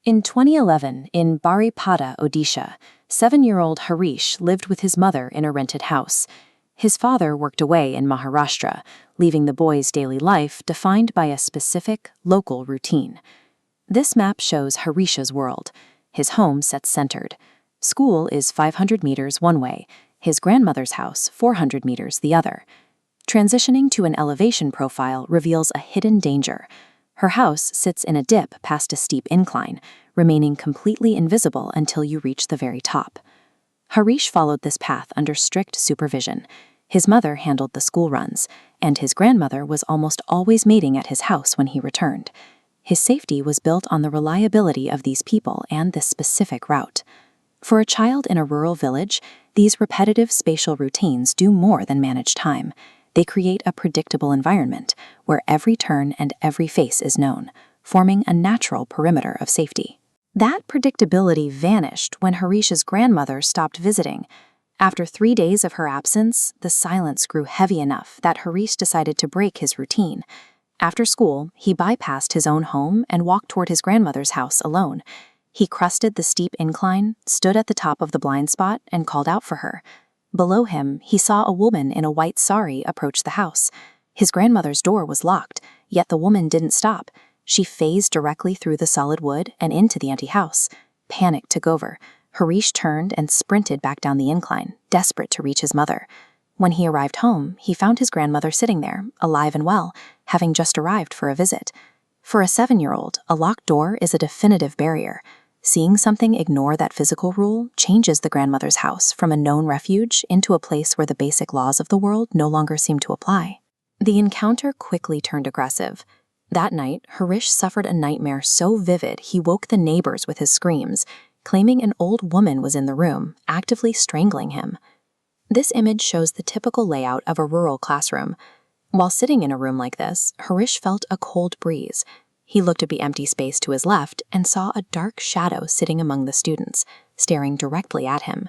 In 2011, in Baripada, Odisha, 7-year-old Harish lived with his mother in a rented house. His father worked away in Maharashtra, leaving the boy's daily life defined by a specific, local routine. This map shows Harish's world. His home sets centered. School is 500 meters one way, his grandmother's house 400 meters the other. Transitioning to an elevation profile reveals a hidden danger. Her house sits in a dip past a steep incline, remaining completely invisible until you reach the very top. Harish followed this path under strict supervision. His mother handled the school runs, and his grandmother was almost always mating at his house when he returned. His safety was built on the reliability of these people and this specific route. For a child in a rural village, these repetitive spatial routines do more than manage time. They create a predictable environment where every turn and every face is known, forming a natural perimeter of safety. That predictability vanished when Harish's grandmother stopped visiting. After 3 days of her absence, the silence grew heavy enough that Harish decided to break his routine. After school, he bypassed his own home and walked toward his grandmother's house alone. He crested the steep incline, stood at the top of the blind spot, and called out for her. Below him, he saw a woman in a white sari approach the house. His grandmother's door was locked, yet the woman didn't stop. She phased directly through the solid wood and into the empty house. Panic took over. Harish turned and sprinted back down the incline, desperate to reach his mother. When he arrived home, he found his grandmother sitting there, alive and well, having just arrived for a visit. For a 7-year-old, a locked door is a definitive barrier. Seeing something ignore that physical rule changes the grandmother's house from a known refuge into a place where the basic laws of the world no longer seem to apply. The encounter quickly turned aggressive. That night, Harish suffered a nightmare so vivid he woke the neighbors with his screams, claiming an old woman was in the room, actively strangling him. This image shows the typical layout of a rural classroom. While sitting in a room like this, Harish felt a cold breeze. He looked at the empty space to his left and saw a dark shadow sitting among the students, staring directly at him.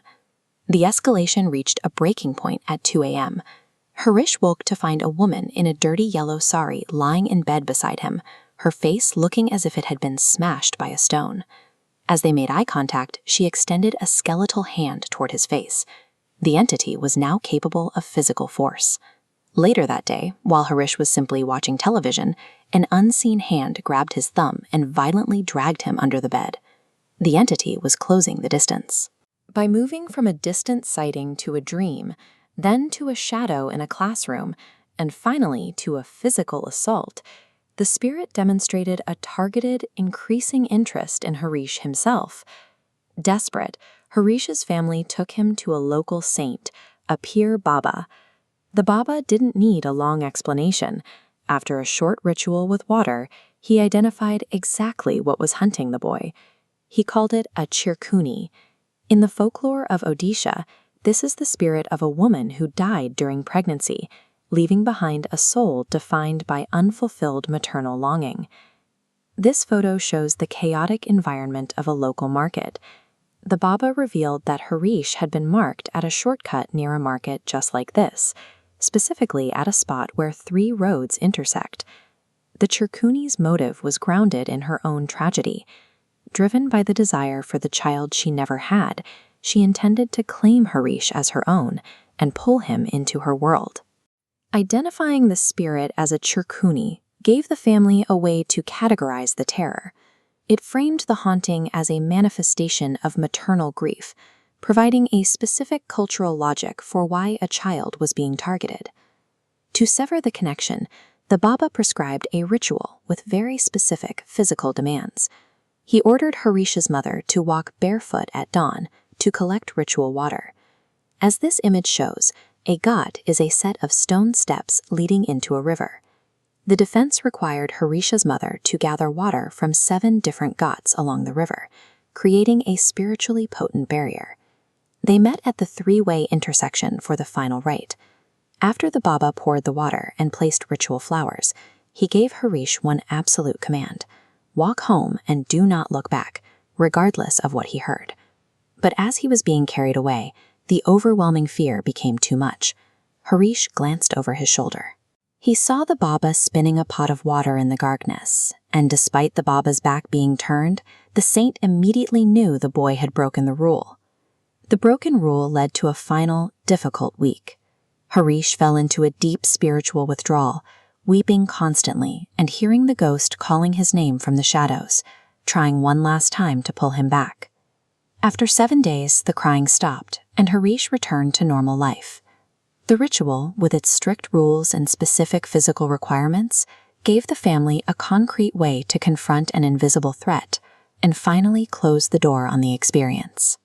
The escalation reached a breaking point at 2 a.m. Harish woke to find a woman in a dirty yellow sari lying in bed beside him, her face looking as if it had been smashed by a stone. As they made eye contact, she extended a skeletal hand toward his face. The entity was now capable of physical force. Later that day, while Harish was simply watching television, an unseen hand grabbed his thumb and violently dragged him under the bed. The entity was closing the distance. By moving from a distant sighting to a dream, then to a shadow in a classroom, and finally to a physical assault, the spirit demonstrated a targeted, increasing interest in Harish himself. Desperate, Harish's family took him to a local saint, a Pir Baba. The Baba didn't need a long explanation. After a short ritual with water, he identified exactly what was hunting the boy. He called it a Chirkuni. In the folklore of Odisha, this is the spirit of a woman who died during pregnancy, leaving behind a soul defined by unfulfilled maternal longing. This photo shows the chaotic environment of a local market. The Baba revealed that Harish had been marked at a shortcut near a market just like this, specifically at a spot where 3 roads intersect. The Chirkuni's motive was grounded in her own tragedy. Driven by the desire for the child she never had, she intended to claim Harish as her own and pull him into her world. Identifying the spirit as a Chirkuni gave the family a way to categorize the terror. It framed the haunting as a manifestation of maternal grief, providing a specific cultural logic for why a child was being targeted. To sever the connection, the Baba prescribed a ritual with very specific physical demands. He ordered Harish's mother to walk barefoot at dawn to collect ritual water. As this image shows, a ghat is a set of stone steps leading into a river. The defense required Harish's mother to gather water from 7 different ghats along the river, creating a spiritually potent barrier. They met at the 3-way intersection for the final rite. After the Baba poured the water and placed ritual flowers, he gave Harish one absolute command: walk home and do not look back, regardless of what he heard. But as he was being carried away, the overwhelming fear became too much. Harish glanced over his shoulder. He saw the Baba spinning a pot of water in the darkness, and despite the Baba's back being turned, the saint immediately knew the boy had broken the rule. The broken rule led to a final, difficult week. Harish fell into a deep spiritual withdrawal, weeping constantly and hearing the ghost calling his name from the shadows, trying one last time to pull him back. After 7 days, the crying stopped, and Harish returned to normal life. The ritual, with its strict rules and specific physical requirements, gave the family a concrete way to confront an invisible threat and finally close the door on the experience.